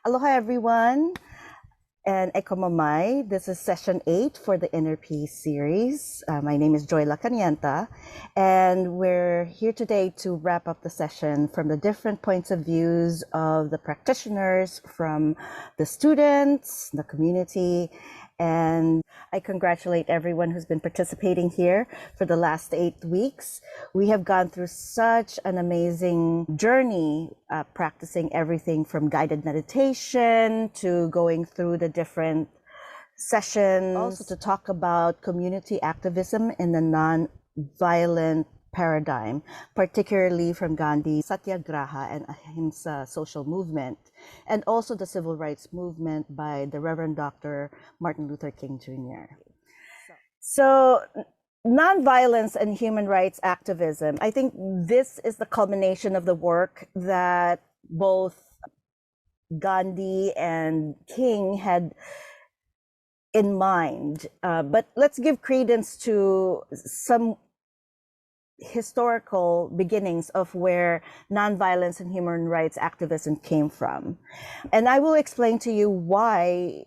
Aloha everyone, and Eko Mamai. This is session 8 for the Inner Peace series. My name is Joy Lacanienta, and we're here today to wrap up the session from the different points of views of the practitioners, from the students, the community, and I congratulate everyone who's been participating here for the last 8 weeks. We have gone through such an amazing journey, practicing everything from guided meditation to going through the different sessions, also to talk about community activism in the non-violent paradigm, particularly from Gandhi's Satyagraha and Ahimsa social movement, and also the civil rights movement by the Reverend Dr. Martin Luther King Jr. So nonviolence and human rights activism, I think this is the culmination of the work that both Gandhi and King had in mind. But let's give credence to some historical beginnings of where nonviolence and human rights activism came from. And I will explain to you why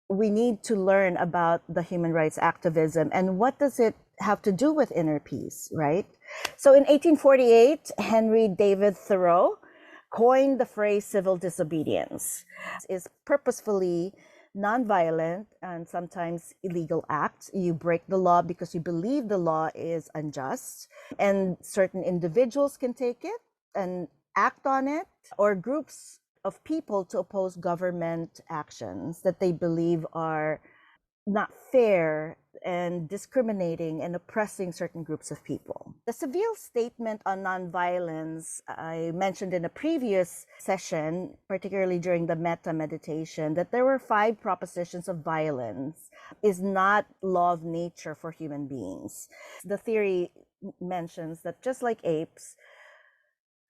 we need to learn about the human rights activism and what does it have to do with inner peace, right? So in 1848, Henry David Thoreau coined the phrase civil disobedience. Is purposefully nonviolent and sometimes illegal acts. You break the law because you believe the law is unjust, and certain individuals can take it and act on it, or groups of people to oppose government actions that they believe are not fair and discriminating and oppressing certain groups of people. The Seville Statement on Nonviolence, I mentioned in a previous session, particularly during the metta meditation, that there were 5 propositions of violence is not law of nature for human beings. The theory mentions that just like apes,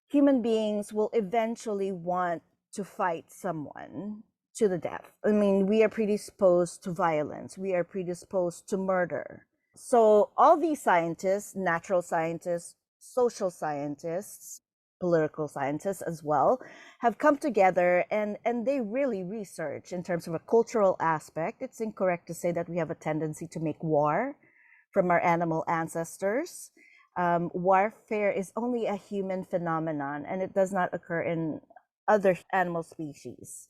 human beings will eventually want to fight someone to the death. I mean, we are predisposed to violence. We are predisposed to murder. So all these scientists, natural scientists, social scientists, political scientists as well, have come together and they really research in terms of a cultural aspect. It's incorrect to say that we have a tendency to make war from our animal ancestors. Warfare is only a human phenomenon and it does not occur in other animal species.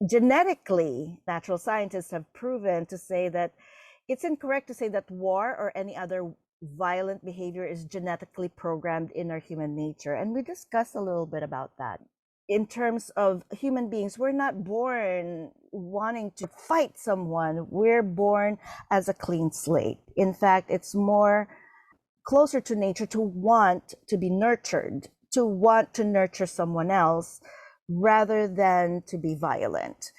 Genetically, natural scientists have proven to say that it's incorrect to say that war or any other violent behavior is genetically programmed in our human nature. And we discussed a little bit about that. In terms of human beings, we're not born wanting to fight someone. We're born as a clean slate. In fact, it's more closer to nature to want to be nurtured, to want to nurture someone else, rather than to be violent.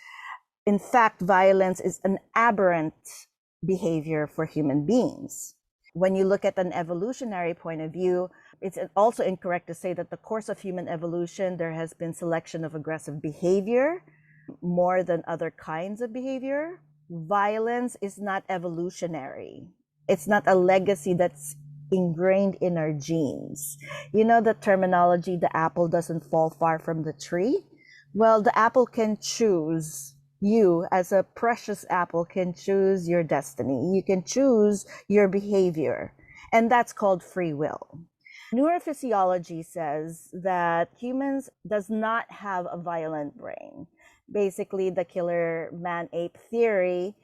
In fact, violence is an aberrant behavior for human beings. When you look at an evolutionary point of view, it's also incorrect to say that the course of human evolution, there has been selection of aggressive behavior more than other kinds of behavior. Violence is not evolutionary. It's not a legacy that's ingrained in our genes. You know the terminology, the apple doesn't fall far from the tree? Well, the apple can choose. You, as a precious apple, can choose your destiny. You can choose your behavior. And that's called free will. Neurophysiology says that humans does not have a violent brain. Basically, the killer man-ape theory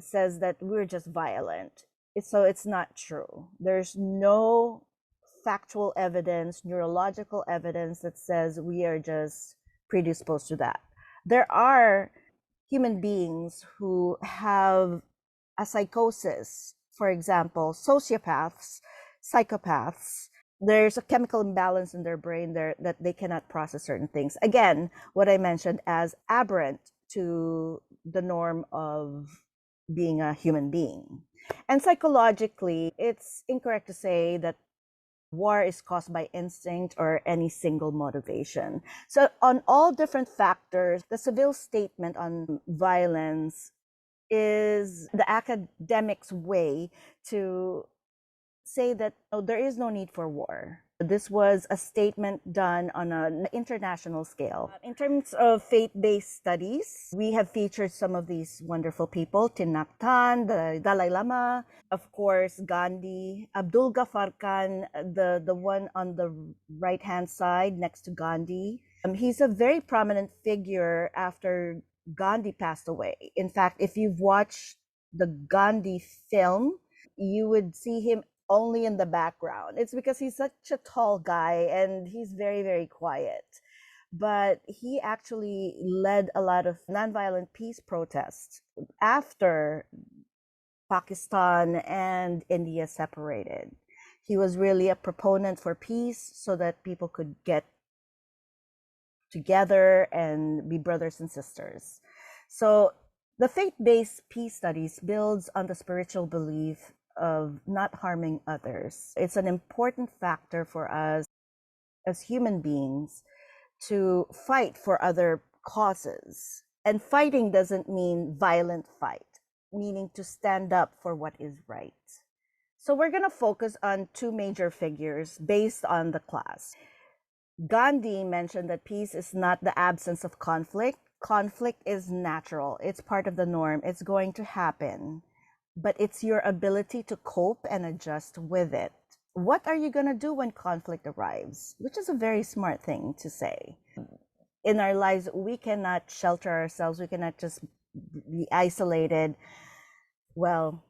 says that we're just violent. So it's not true. There's no factual evidence, neurological evidence that says we are just predisposed to that. There are human beings who have a psychosis, for example, sociopaths, psychopaths. There's a chemical imbalance in their brain there that they cannot process certain things. Again, what I mentioned as aberrant to the norm of being a human being. And psychologically, it's incorrect to say that war is caused by instinct or any single motivation. So on all different factors, the Seville Statement on Violence is the academics' way to say that there is no need for war. This was a statement done on an international scale. In terms of faith-based studies, we have featured some of these wonderful people: Tinaktan, the Dalai Lama, of course, Gandhi, Abdul Ghaffar Khan, the one on the right-hand side next to Gandhi. He's a very prominent figure after Gandhi passed away. In fact, if you've watched the Gandhi film, you would see him only in the background. It's because he's such a tall guy and he's very, very quiet. But he actually led a lot of nonviolent peace protests after Pakistan and India separated. He was really a proponent for peace so that people could get together and be brothers and sisters. So the faith-based peace studies builds on the spiritual belief of not harming others. It's an important factor for us as human beings to fight for other causes. And fighting doesn't mean violent fight, meaning to stand up for what is right. So we're going to focus on two major figures based on the class. Gandhi mentioned that peace is not the absence of conflict. Conflict is natural. It's part of the norm. It's going to happen. But it's your ability to cope and adjust with it. What are you going to do when conflict arrives? Which is a very smart thing to say. In our lives, we cannot shelter ourselves. We cannot just be isolated. Well,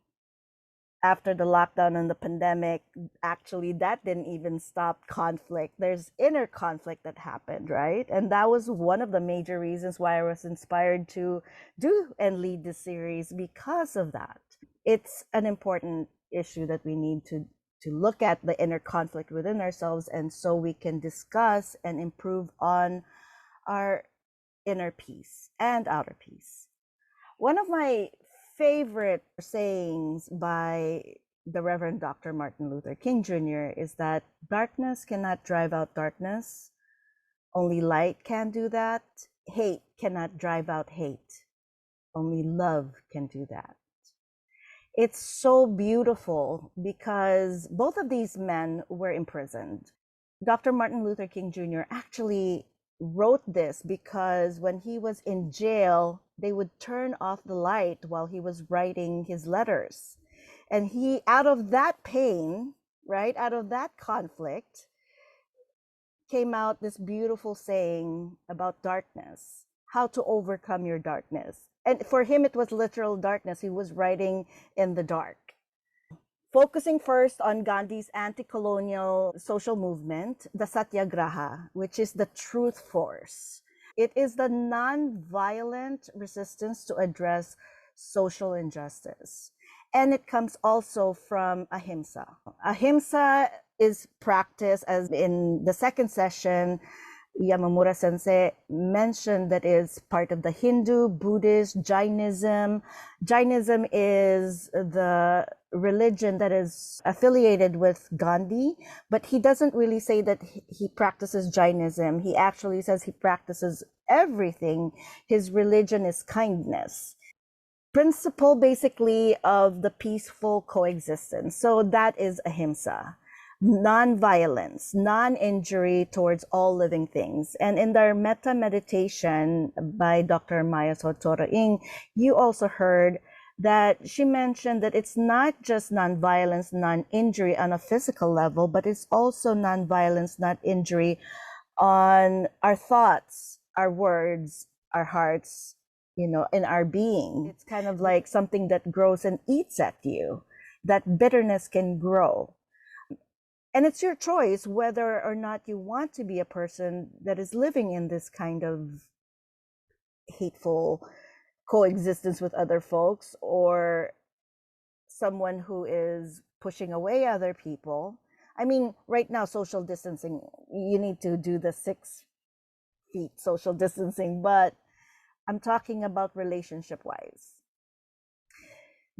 after the lockdown and the pandemic, actually, that didn't even stop conflict. There's inner conflict that happened, right? And that was one of the major reasons why I was inspired to do and lead this series, because of that. It's an important issue that we need to look at the inner conflict within ourselves, and so we can discuss and improve on our inner peace and outer peace. One of my favorite sayings by the Reverend Dr. Martin Luther King Jr. is that darkness cannot drive out darkness. Only light can do that. Hate cannot drive out hate. Only love can do that. It's so beautiful because both of these men were imprisoned. Dr. Martin Luther King Jr. actually wrote this because when he was in jail, they would turn off the light while he was writing his letters. And he, out of that pain, right, out of that conflict, came out this beautiful saying about darkness, how to overcome your darkness. And for him, it was literal darkness. He was writing in the dark. Focusing first on Gandhi's anti-colonial social movement, the Satyagraha, which is the truth force. It is the non-violent resistance to address social injustice. And it comes also from Ahimsa. Ahimsa is practiced, as in the second session, Yamamura Sensei mentioned that is part of the Hindu, Buddhist, Jainism. Jainism is the religion that is affiliated with Gandhi, but he doesn't really say that he practices Jainism. He actually says he practices everything. His religion is kindness. Principle basically of the peaceful coexistence. So that is Ahimsa. Non-violence, non-injury towards all living things. And in their metta meditation by Dr. Maya Sotora-Ing, you also heard that she mentioned that it's not just non-violence, non-injury on a physical level, but it's also non-violence, non-injury on our thoughts, our words, our hearts, in our being. It's kind of like something that grows and eats at you. That bitterness can grow. And it's your choice whether or not you want to be a person that is living in this kind of hateful coexistence with other folks, or someone who is pushing away other people. I mean, right now, social distancing, you need to do the 6 feet social distancing, but I'm talking about relationship-wise.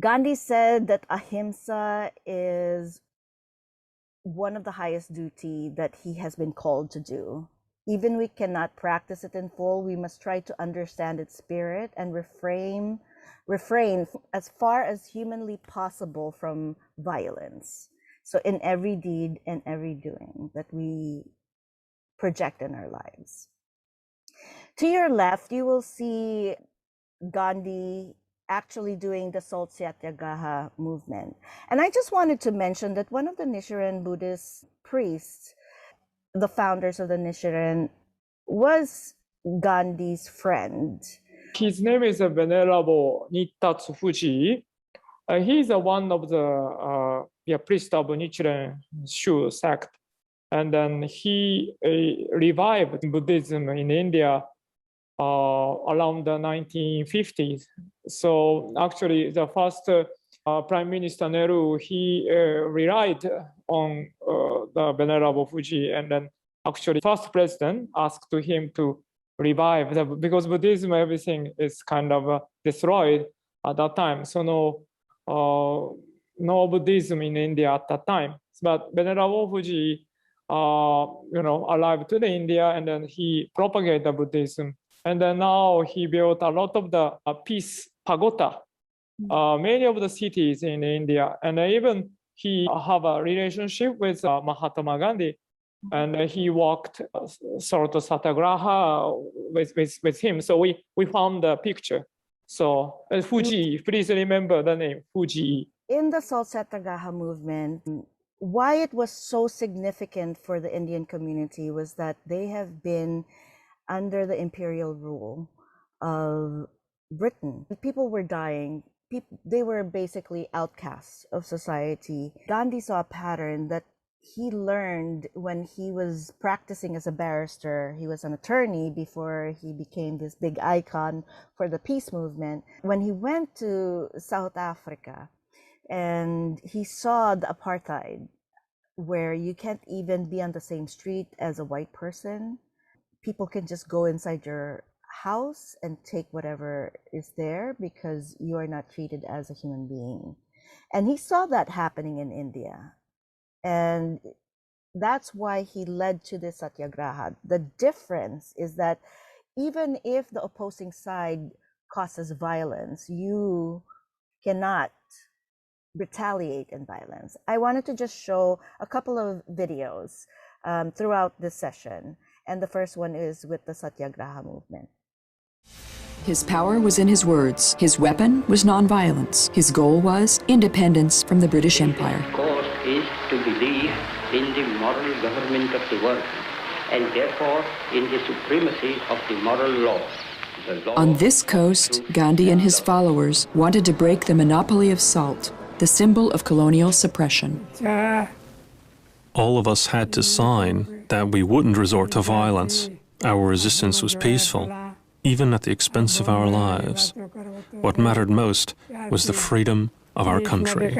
Gandhi said that Ahimsa is one of the highest duty that he has been called to do. Even we cannot practice it in full, we must try to understand its spirit and refrain as far as humanly possible from violence. So in every deed and every doing that we project in our lives. To your left, you will see Gandhi actually doing the Salt Satyagraha movement. And I just wanted to mention that one of the Nichiren Buddhist priests, the founders of the Nichiren, was Gandhi's friend. His name is Venerable Nitatsu Fuji. He's one of the priest of Nichiren Shu sect. And then he revived Buddhism in India around the 1950s. So actually the first Prime Minister Nehru, he relied on the Venerable Fuji, and then actually first president asked him to revive because Buddhism, everything is kind of destroyed at that time. So no Buddhism in India at that time. But Venerable Fuji, arrived to the India, and then he propagated Buddhism. And then now he built a lot of the peace pagoda, many of the cities in India. And even he have a relationship with Mahatma Gandhi. And he walked sort of Satyagraha with him. So we found the picture. So Fuji, please remember the name, Fuji. In the Salt Satyagraha movement, why it was so significant for the Indian community was that they have been under the imperial rule of Britain. People were dying. They were basically outcasts of society. Gandhi saw a pattern that he learned when he was practicing as a barrister. He was an attorney before he became this big icon for the peace movement. When he went to South Africa and he saw the apartheid, where you can't even be on the same street as a white person. People can just go inside your house and take whatever is there because you are not treated as a human being. And he saw that happening in India. And that's why he led to the Satyagraha. The difference is that even if the opposing side causes violence, you cannot retaliate in violence. I wanted to just show a couple of videos throughout this session. And the first one is with the Satyagraha movement. His power was in his words. His weapon was nonviolence. His goal was independence from the British Empire. His course is to believe in the moral government of the world, and therefore in the supremacy of the moral law. On this coast, Gandhi and his followers wanted to break the monopoly of salt, the symbol of colonial suppression. All of us had to sign that we wouldn't resort to violence. Our resistance was peaceful, even at the expense of our lives. What mattered most was the freedom of our country.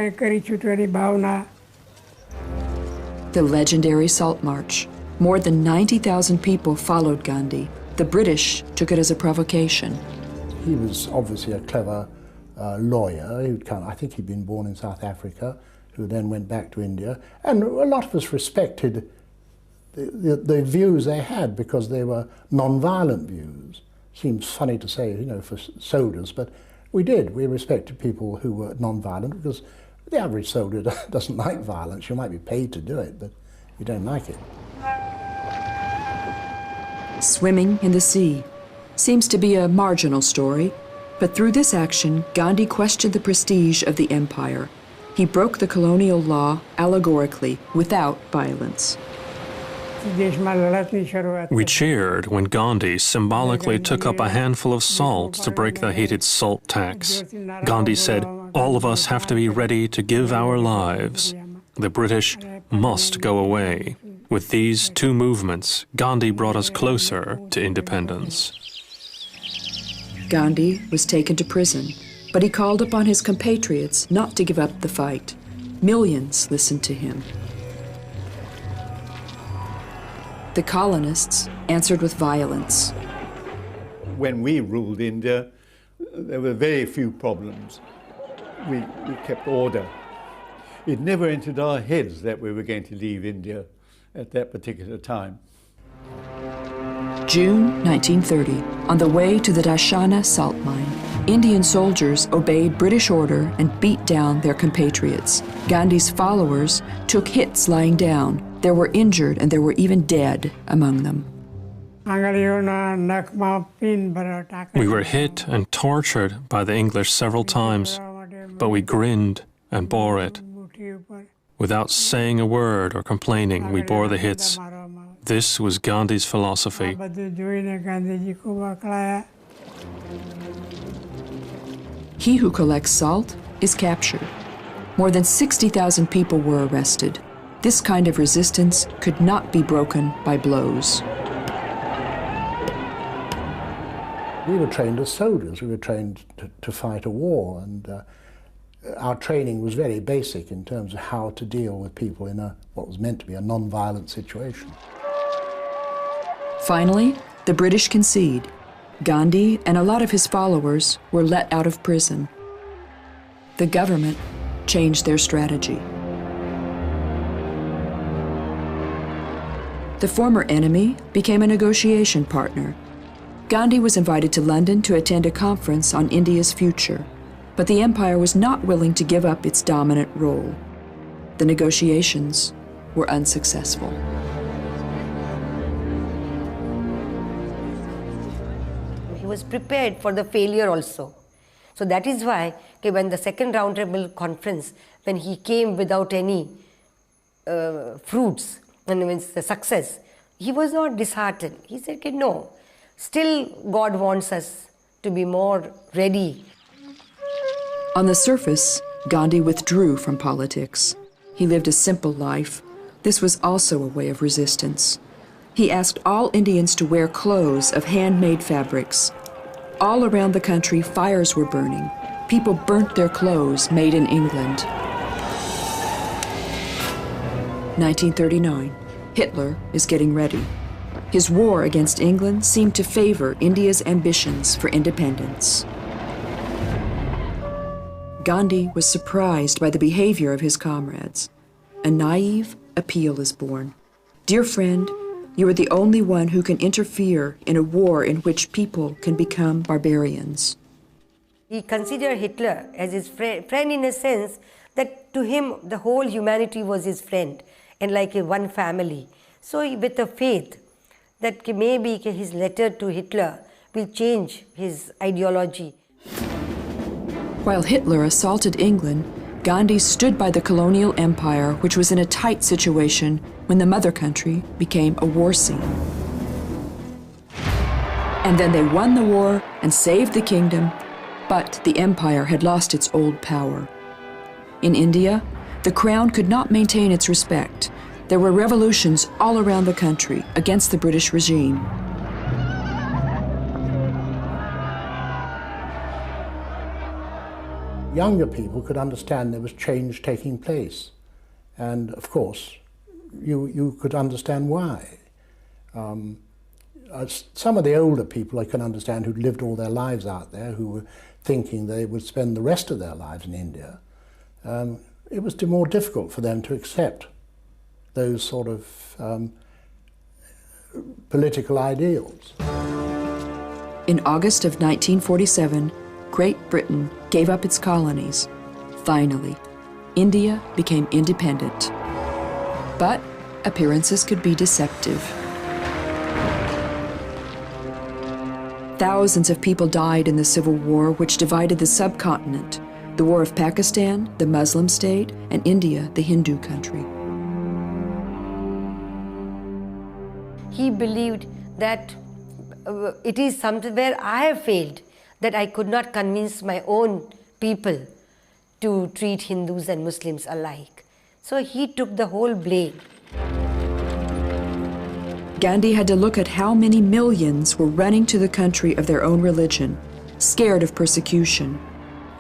The legendary Salt March. More than 90,000 people followed Gandhi. The British took it as a provocation. He was obviously a clever lawyer. I think he'd been born in South Africa, who then went back to India. And a lot of us respected the views they had because they were non-violent views. Seems funny to say, for soldiers, but we did. We respected people who were non-violent because the average soldier doesn't like violence. You might be paid to do it, but you don't like it. Swimming in the sea seems to be a marginal story, but through this action, Gandhi questioned the prestige of the empire. He broke the colonial law allegorically, without violence. We cheered when Gandhi symbolically took up a handful of salt to break the hated salt tax. Gandhi said, "All of us have to be ready to give our lives. The British must go away." With these two movements, Gandhi brought us closer to independence. Gandhi was taken to prison, but he called upon his compatriots not to give up the fight. Millions listened to him. The colonists answered with violence. When we ruled India, there were very few problems. We kept order. It never entered our heads that we were going to leave India at that particular time. June 1930, on the way to the Dashana salt mine. Indian soldiers obeyed British order and beat down their compatriots. Gandhi's followers took hits lying down. There were injured and there were even dead among them. We were hit and tortured by the English several times, but we grinned and bore it. Without saying a word or complaining, we bore the hits. This was Gandhi's philosophy. He who collects salt is captured. More than 60,000 people were arrested. This kind of resistance could not be broken by blows. We were trained as soldiers. We were trained to fight a war, and our training was very basic in terms of how to deal with people in what was meant to be a non-violent situation. Finally, the British concede. Gandhi and a lot of his followers were let out of prison. The government changed their strategy. The former enemy became a negotiation partner. Gandhi was invited to London to attend a conference on India's future, but the empire was not willing to give up its dominant role. The negotiations were unsuccessful. He was prepared for the failure also. So that is why when the second roundtable conference, when he came without any fruits and means the success, he was not disheartened. He said, okay, no, still God wants us to be more ready. On the surface, Gandhi withdrew from politics. He lived a simple life. This was also a way of resistance. He asked all Indians to wear clothes of handmade fabrics. All around the country, fires were burning. People burnt their clothes made in England. 1939, Hitler is getting ready. His war against England seemed to favor India's ambitions for independence. Gandhi was surprised by the behavior of his comrades. A naive appeal is born. Dear friend, you are the only one who can interfere in a war in which people can become barbarians. He considered Hitler as his friend in a sense that to him the whole humanity was his friend and like a one family. So with a faith that maybe his letter to Hitler will change his ideology. While Hitler assaulted England, Gandhi stood by the colonial empire, which was in a tight situation when the mother country became a war scene. And then they won the war and saved the kingdom, but the empire had lost its old power. In India, the crown could not maintain its respect. There were revolutions all around the country against the British regime. Younger people could understand there was change taking place. And of course, you could understand why. Some of the older people I can understand who'd lived all their lives out there, who were thinking they would spend the rest of their lives in India, it was more difficult for them to accept those sort of political ideals. In August of 1947, Great Britain gave up its colonies. Finally, India became independent. But appearances could be deceptive. Thousands of people died in the Civil War, which divided the subcontinent, the War of Pakistan, the Muslim state, and India, the Hindu country. He believed that it is something where I have failed, that I could not convince my own people to treat Hindus and Muslims alike. So he took the whole blame. Gandhi had to look at how many millions were running to the country of their own religion, scared of persecution.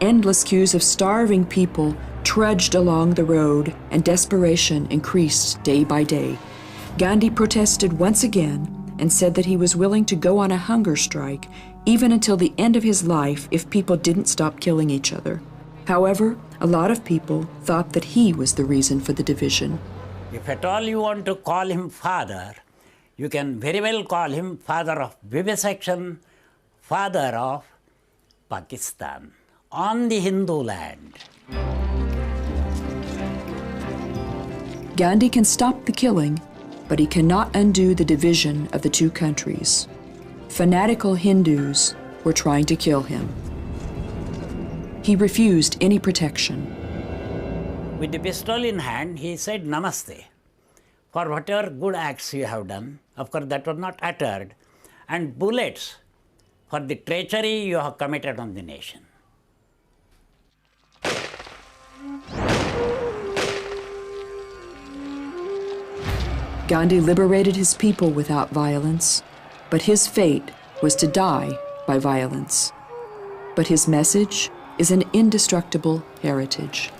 Endless queues of starving people trudged along the road, and desperation increased day by day. Gandhi protested once again and said that he was willing to go on a hunger strike even until the end of his life if people didn't stop killing each other. However, a lot of people thought that he was the reason for the division. If at all you want to call him father, you can very well call him father of vivisection, father of Pakistan on the Hindu land. Gandhi can stop the killing, but he cannot undo the division of the two countries. Fanatical Hindus were trying to kill him. He refused any protection. With the pistol in hand, he said, Namaste, for whatever good acts you have done. Of course, that was not uttered. And bullets for the treachery you have committed on the nation. Gandhi liberated his people without violence, but his fate was to die by violence. But his message is an indestructible heritage.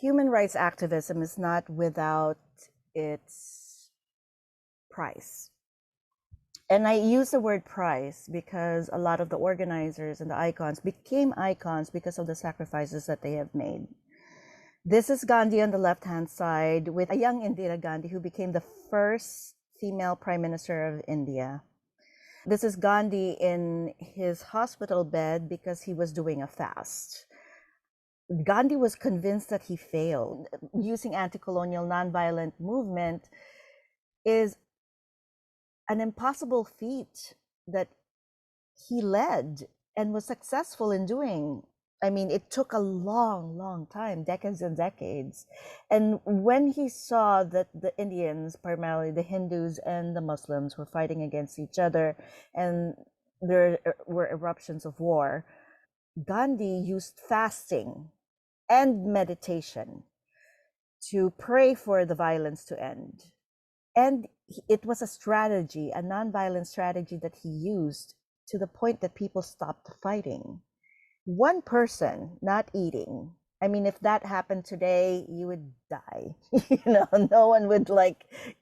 Human rights activism is not without its price. And I use the word price because a lot of the organizers and the icons became icons because of the sacrifices that they have made. This is Gandhi on the left-hand side with a young Indira Gandhi who became the first female prime minister of India. This is Gandhi in his hospital bed because he was doing a fast. Gandhi was convinced that he failed. Using anti-colonial nonviolent movement is an impossible feat that he led and was successful in doing. I mean, it took a long, long time, decades and decades. And when he saw that the Indians, primarily the Hindus and the Muslims, were fighting against each other and there were eruptions of war, Gandhi used fasting and meditation to pray for the violence to end. And it was a strategy, a nonviolent strategy that he used to the point that people stopped fighting. One person not eating, I mean, if that happened today, you would die. No one would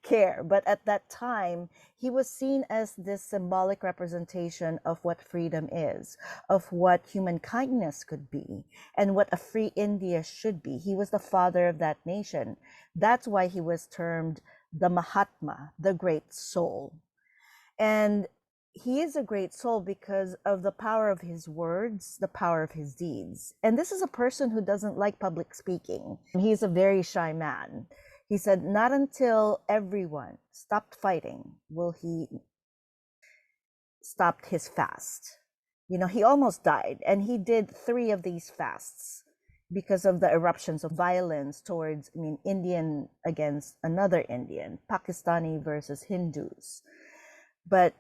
care. But at that time, he was seen as this symbolic representation of what freedom is, of what human kindness could be, and what a free India should be. He was the father of that nation. That's why he was termed the Mahatma, the great soul. And he is a great soul because of the power of his words, the power of his deeds. And this is a person who doesn't like public speaking. He's a very shy man. He said, not until everyone stopped fighting will he stop his fast. He almost died, and he did 3 of these fasts because of the eruptions of violence towards, Indian against another Indian, Pakistani versus Hindus. But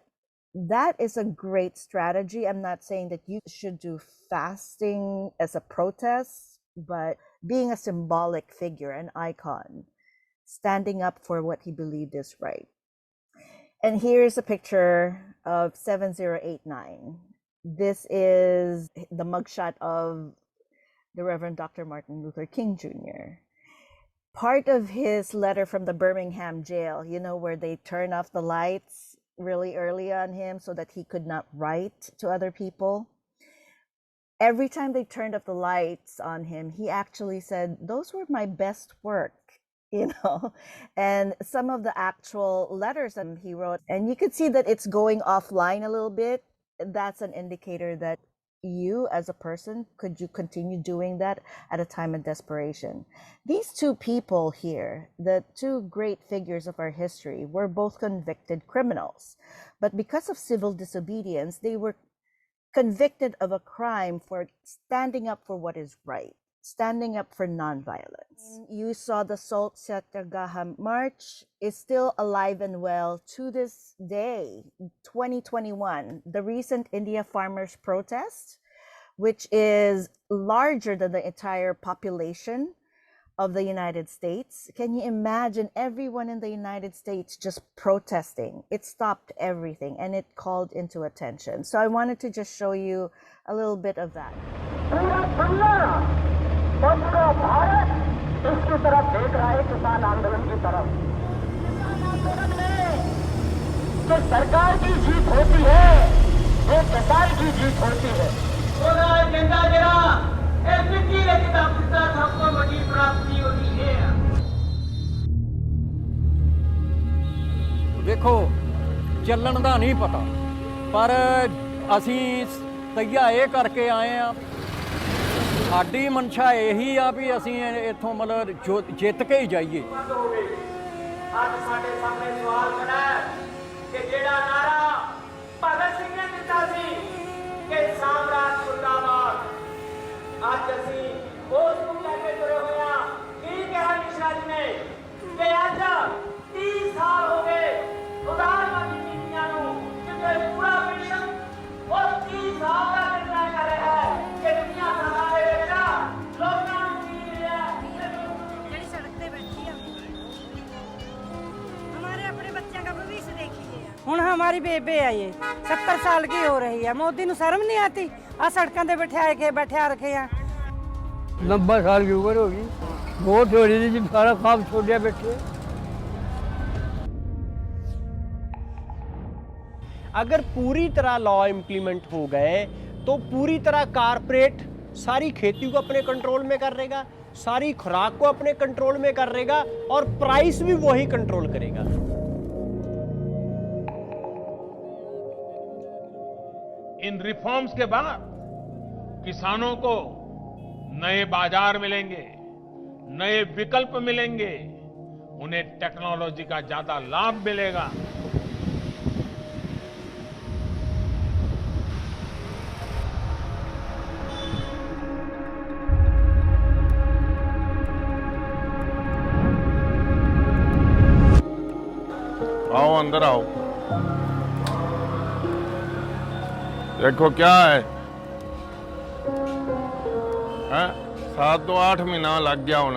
that is a great strategy. I'm not saying that you should do fasting as a protest, but being a symbolic figure, an icon, standing up for what he believed is right. And here's a picture of 7089. This is the mugshot of the Reverend Dr. Martin Luther King Jr. Part of his letter from the Birmingham jail, where they turn off the lights really early on him so that he could not write to other people. Every time they turned off the lights on him, he actually said, those were my best work, and some of the actual letters that he wrote, and you could see that it's going offline a little bit. That's an indicator that you as a person, could you continue doing that at a time of desperation? These 2 people here, the 2 great figures of our history, were both convicted criminals. But because of civil disobedience, they were convicted of a crime for standing up for what is right, standing up for nonviolence. You saw the Salt Satyagraha March is still alive and well to this day, 2021. The recent India farmers' protest, which is larger than the entire population of the United States. Can you imagine everyone in the United States just protesting? It stopped everything and it called into attention. So I wanted to just show you a little bit of that. पूरा भारत इसकी तरफ देख रहा है किसान आंदोलन की तरफ। किसान आंदोलन में जो सरकार की जीत होती है वो किसान की जीत होती है। जनता जरा एसपी रखता पुस्ता सबको बड़ी प्राप्ति होती है। देखो चलन दा नहीं पता पर ਅਸੀਂ ਤਈਆ ਇਹ ਕਰਕੇ ਆਏ ਆ ਸਾਡੀ ਮਨਸ਼ਾ ਇਹੀ ਆ ਵੀ ਅਸੀਂ ਇੱਥੋਂ ਮਤਲਬ ਜਿੱਤ ਕੇ ਹੀ ਜਾਈਏ। ਅੱਜ ਸਾਡੇ ਸਾਹਮਣੇ ਸਵਾਲ ਖੜਾ ਹੈ ਕਿ ਜਿਹੜਾ ਨਾਰਾ ਭਗਤ ਸਿੰਘ ਨੇ ਦਿੱਤਾ ਸੀ ਕਿ ਸਾਮਰਾਜ ਮੁਰਦਾਬਾਦ, ਅੱਜ ਅਸੀਂ ਉਸ ਨੂੰ ਲੈ ਕੇ ਤੁਰੇ ਹੋਏ ਹਾਂ। ਕੀ ਕਿਹਾ ਮਿਸ਼ਰਾ ਜੀ ਨੇ ਕਿ ਅੱਜ 30 ਸਾਲ ਹੋ ਗਏ ਉਦਾਰਵਾਦੀ ਨੀਤੀਆਂ ਨੂੰ, ਜਿੱਥੇ ਪੂਰਾ ਵਿਸ਼ਵ ਉਹ 30 ਸਾਲ ਦਾ ਨਿਰਣਾ ਕਰ ਰਿਹਾ ਹੈ ਕਿ ਦੁਨੀਆ ਭਰ ਦੇ ਵਿੱਚ ਲੋਕਾਂ ਨੂੰ ਕੀ ਮਿਲਿਆ। ਜਿਹੜੀ ਸੜਕ ਤੇ ਬੈਠੀ ਆ हमारे अपने बच्चों का भविष्य देखिए। ਹੁਣ हमारी बेबे है ये 70 साल की हो रही है, मोदी ਨੂੰ शर्म नहीं आती आ सड़कों पे बैठा रखे हैं। 90 साल की उम्र होगी, बहुत हो रही थी, सारा काम छोड़ दिया बैठे। अगर पूरी तरह लॉ इम्प्लीमेंट हो गए तो पूरी तरह कारपोरेट सारी खेती को अपने कंट्रोल में कर लेगा, सारी खुराक को अपने कंट्रोल में कर लेगा और प्राइस भी वही कंट्रोल करेगा। इन रिफॉर्म्स के बाद किसानों को नए बाजार मिलेंगे, नए विकल्प मिलेंगे, उन्हें टेक्नोलॉजी का ज्यादा लाभ मिलेगा। आओ अंदर आओ, देखो क्या है, 7 ਤੋਂ 8 ਮਹੀਨਾ ਲੱਗ ਗਿਆ ਹੁਣ।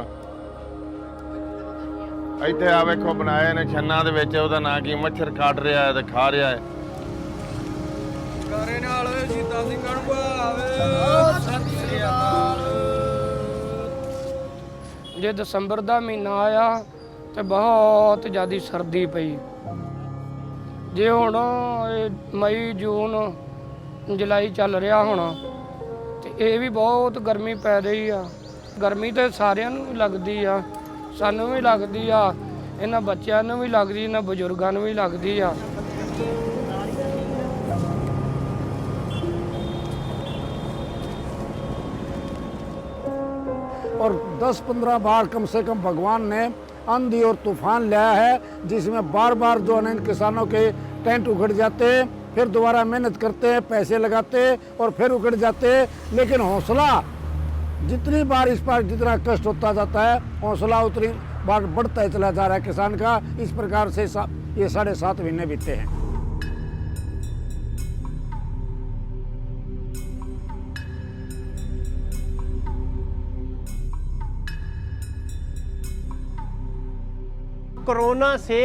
ਇੱਥੇ ਆ ਵੇਖੋ ਬਣਾਏ ਨੇ ਛੰਨਾਂ ਦੇ ਵਿੱਚ, ਉਹਦਾ ਨਾਂ ਕੀ, ਮੱਛਰ ਕੱਟ ਰਿਹਾ ਹੈ ਤੇ ਖਾ ਰਿਹਾ ਹੈ। ਕਰੇ ਨਾਲ ਸੀਤਾ ਸਿੰਘਾਂ ਨੂੰ ਭਾਵੇ ਸਤਿ ਸ੍ਰੀ ਅਕਾਲ। ਜੇ ਦਸੰਬਰ ਦਾ ਮਹੀਨਾ ਆਇਆ ਤੇ ਬਹੁਤ ਜ਼ਿਆਦਾ ਸਰਦੀ ਪਈ। ਜੇ ਹੁਣ ਮਈ ਜੂਨ ਜੁਲਾਈ ਚੱਲ ਰਿਹਾ ਹੁਣ ਤੇ ਇਹ ਵੀ ਬਹੁਤ ਗਰਮੀ ਪੈ ਰਹੀ ਆ। ਗਰਮੀ ਤੇ ਸਾਰਿਆਂ ਨੂੰ ਲੱਗਦੀ ਆ, ਸਾਨੂੰ ਵੀ ਲੱਗਦੀ ਆ, ਇਹਨਾਂ ਬੱਚਿਆਂ ਨੂੰ ਵੀ ਲੱਗਦੀ, ਇਹਨਾਂ ਬਜ਼ੁਰਗਾਂ ਨੂੰ ਵੀ ਲੱਗਦੀ ਆ। और 10-15 बार कम से कम भगवान ने आंधी और तूफान लाया है, जिसमें बार बार जो है किसानों के टेंट उखड़ जाते, फिर दोबारा मेहनत करते, पैसे लगाते और फिर उखड़ जाते। लेकिन हौसला जितनी बार इस पर जितना कष्ट होता जाता है, हौसला उतनी बार बढ़ता ही चला जा रहा है किसान का। इस प्रकार से ये 7.5 महीने बीते हैं। कोरोना से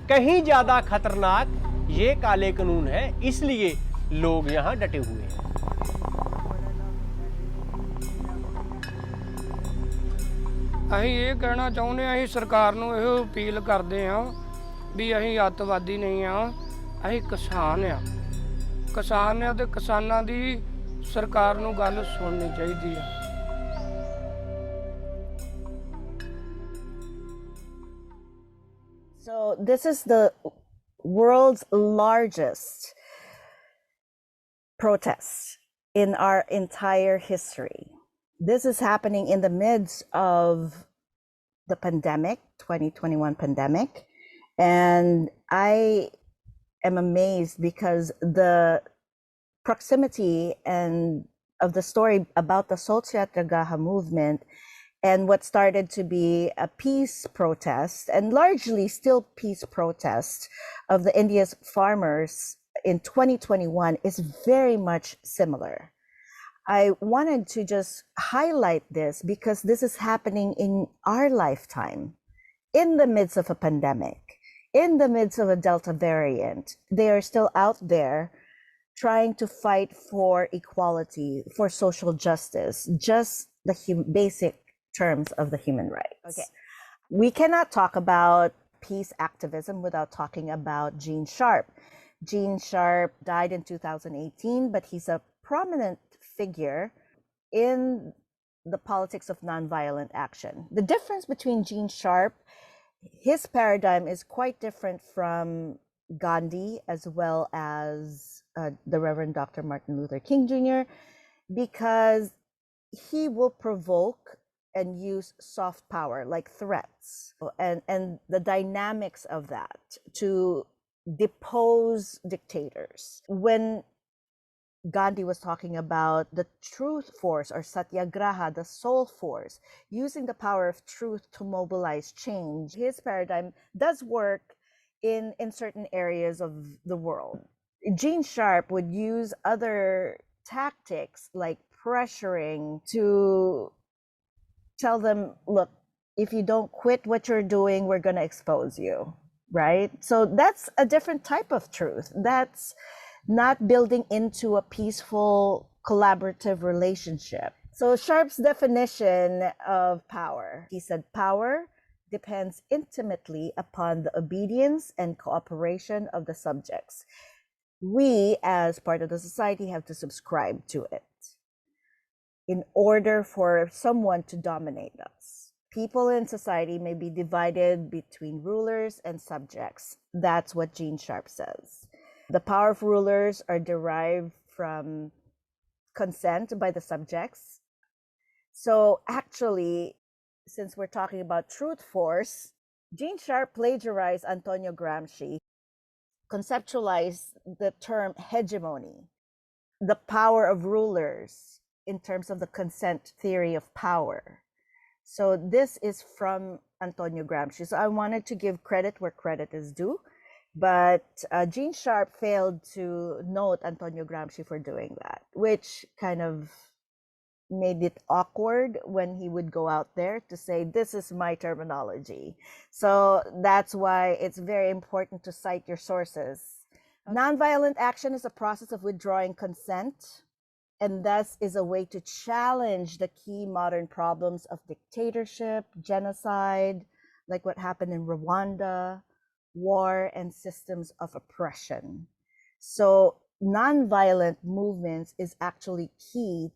कहीं ज्यादा खतरनाक ये काले कानून है, इसलिए लोग यहाँ डटे हुए हैं। ਅਸੀਂ ਇਹ ਕਹਿਣਾ ਚਾਹੁੰਦੇ ਹਾਂ, ਅਸੀਂ ਸਰਕਾਰ ਨੂੰ ਇਹੋ ਅਪੀਲ ਕਰਦੇ ਹਾਂ ਵੀ ਅਸੀਂ ਅੱਤਵਾਦੀ ਨਹੀਂ ਆ, ਅਸੀਂ ਕਿਸਾਨ ਆ। ਕਿਸਾਨ ਆ ਤੇ ਕਿਸਾਨਾਂ ਦੀ ਸਰਕਾਰ ਨੂੰ ਗੱਲ ਸੁਣਨੀ ਚਾਹੀਦੀ ਆ। So this is the world's largest protest in our entire history. This is happening in the midst of the pandemic, 2021 pandemic. And I am amazed because the proximity and of the story about the Satyagraha movement and what started to be a peace protest, and largely still peace protest, of the India's farmers in 2021 is very much similar. I wanted to just highlight this because this is happening in our lifetime, in the midst of a pandemic, in the midst of a Delta variant. They are still out there trying to fight for equality, for social justice, just the basic terms of the human rights. Okay. We cannot talk about peace activism without talking about Gene Sharpe. Gene Sharpe died in 2018, but he's a prominent figure in the politics of nonviolent action. The difference between Gene Sharpe, his paradigm is quite different from Gandhi as well as the Reverend Dr. Martin Luther King Jr., because he will provoke and use soft power like threats and the dynamics of that to depose dictators. When Gandhi was talking about the truth force or Satyagraha, the soul force, using the power of truth to mobilize change, his paradigm does work in certain areas of the world. Gene Sharpe would use other tactics like pressuring to tell them, look, if you don't quit what you're doing, we're going to expose you, right? So that's a different type of truth. That's not building into a peaceful, collaborative relationship. So Sharpe's definition of power, he said, power depends intimately upon the obedience and cooperation of the subjects. We, as part of the society, have to subscribe to it in order for someone to dominate us. People in society may be divided between rulers and subjects. That's what Gene Sharpe says. The power of rulers are derived from consent by the subjects. So actually, since we're talking about truth force, Gene Sharpe plagiarized Antonio Gramsci, conceptualized the term hegemony, the power of rulers in terms of the consent theory of power. So this is from Antonio Gramsci. So I wanted to give credit where credit is due. But Gene Sharpe failed to note Antonio Gramsci for doing that, which kind of made it awkward when he would go out there to say, this is my terminology. So that's why it's very important to cite your sources. Nonviolent action is a process of withdrawing consent, and thus is a way to challenge the key modern problems of dictatorship, genocide, like what happened in Rwanda, war, and systems of oppression. So nonviolent movements is actually key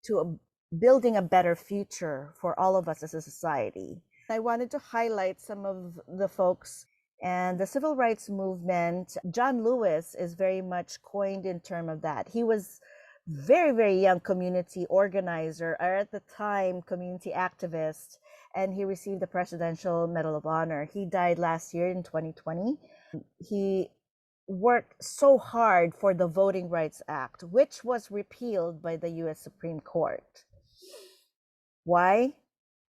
to building a better future for all of us as a society. I wanted to highlight some of the folks and the civil rights movement. John Lewis is very much coined in terms of that. He was very, very young community organizer, or at the time community activist, and he received the Presidential Medal of Honor. He died last year in 2020. He worked so hard for the Voting Rights Act, which was repealed by the US Supreme Court. Why?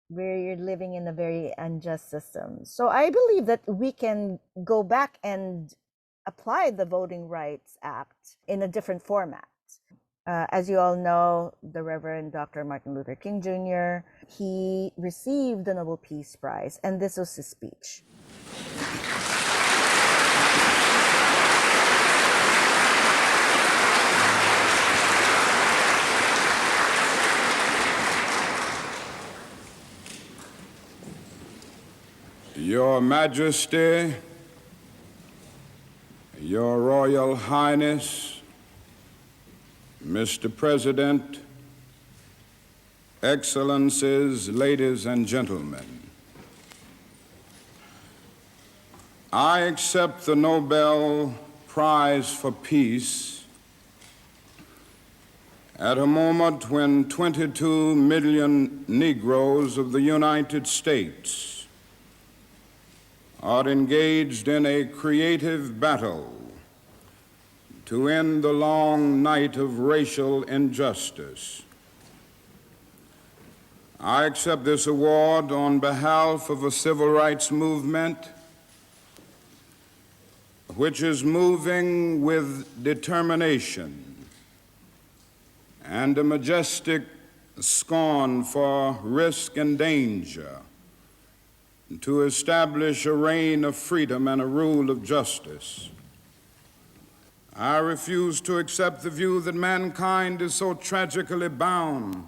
We're living in a very unjust system. So I believe that we can go back and apply the Voting Rights Act in a different format. As you all know, the Reverend Dr. Martin Luther King Jr., he received the Nobel Peace Prize, and this was his speech. Your Majesty, Your Royal Highness, Mr. President, Excellencies, ladies and gentlemen, I accept the Nobel Prize for Peace at a moment when 22 million Negroes of the United States are engaged in a creative battle to end the long night of racial injustice. I accept this award on behalf of a civil rights movement which is moving with determination and a majestic scorn for risk and danger to establish a reign of freedom and a rule of justice. I refuse to accept the view that mankind is so tragically bound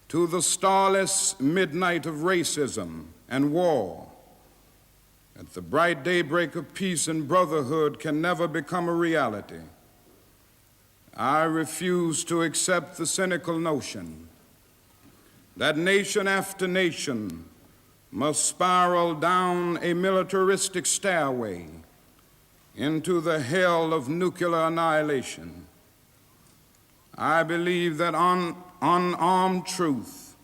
to the starless midnight of racism and war that the bright daybreak of peace and brotherhood can never become a reality. I refuse to accept the cynical notion that nation after nation must spiral down a militaristic stairway into the hell of nuclear annihilation. I believe that unarmed truth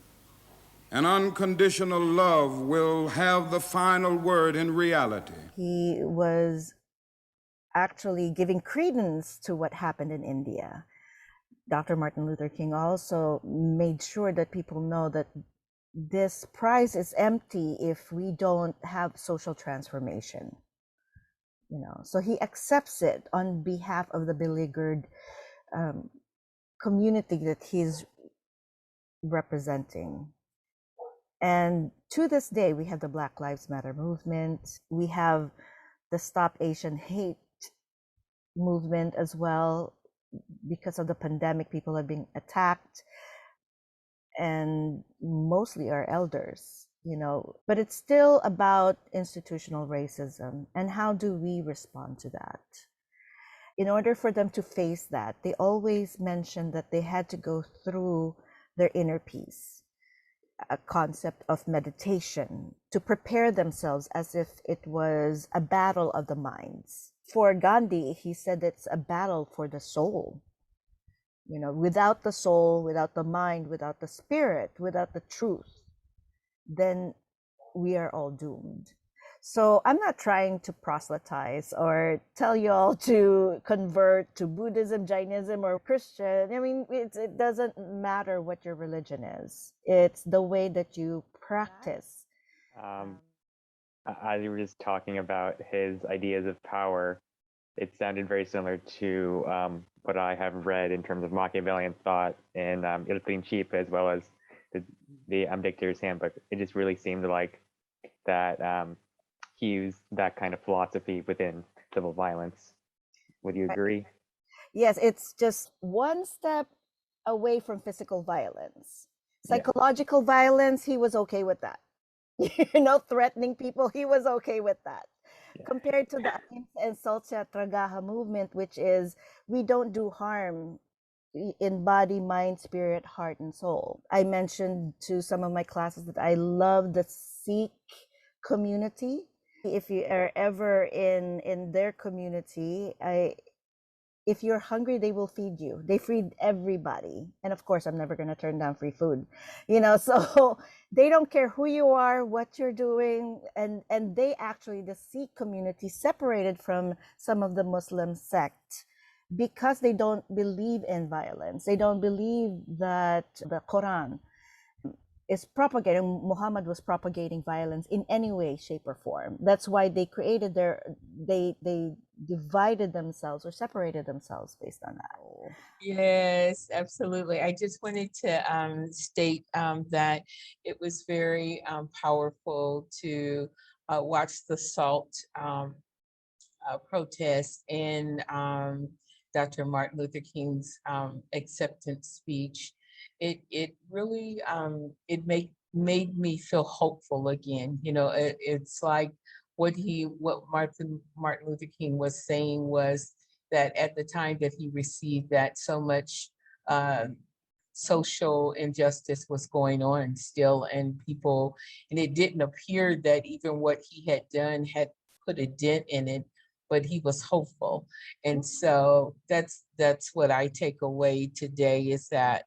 and unconditional love will have the final word in reality. He was actually giving credence to what happened in India. Dr. Martin Luther King also made sure that people know that this prize is empty if we don't have social transformation. So he accepts it on behalf of the beleaguered community that he's representing. And to this day, we have the Black Lives Matter movement. We have the Stop Asian Hate movement as well. Because of the pandemic, people are being attacked, and mostly our elders, but it's still about institutional racism and how do we respond to that. In order for them to face that, they always mentioned that they had to go through their inner peace, a concept of meditation, to prepare themselves as if it was a battle of the minds. For Gandhi, he said it's a battle for the soul. Without the soul, without the mind, without the spirit, without the truth, then we are all doomed. So I'm not trying to proselytize or tell you all to convert to Buddhism, Jainism, or Christian. I mean, it doesn't matter what your religion is. It's the way that you practice. As you were just talking about his ideas of power, it sounded very similar to what I have read in terms of Machiavellian thought in Il Principe, as well as the Dictator's Handbook. It just really seemed like that he used that kind of philosophy within civil violence. Would you agree? Yes, it's just one step away from physical violence. Psychological violence, he was okay with that. Threatening people, he was okay with that. Compared to the Ahimsa and Satyagraha movement, which is we don't do harm in body, mind, spirit, heart, and soul. I mentioned to some of my classes that I love the Sikh community. If you are ever in their community, if you're hungry, they will feed you. They feed everybody. And of course, I'm never going to turn down free food. So they don't care who you are, what you're doing. And they actually, the Sikh community, separated from some of the Muslim sects because they don't believe in violence. They don't believe that the Quran is propagating, Muhammad was propagating violence in any way, shape, or form. That's why they created they divided themselves or separated themselves based on that. Yes, absolutely. I just wanted to state that it was very powerful to watch the SALT protest and Dr. Martin Luther King's acceptance speech. It really it made me feel hopeful again. It's like what Martin Luther King was saying was that at the time that he received that, so much social injustice was going on still, and it didn't appear that even what he had done had put a dent in it, but he was hopeful. And so that's what I take away today, is that,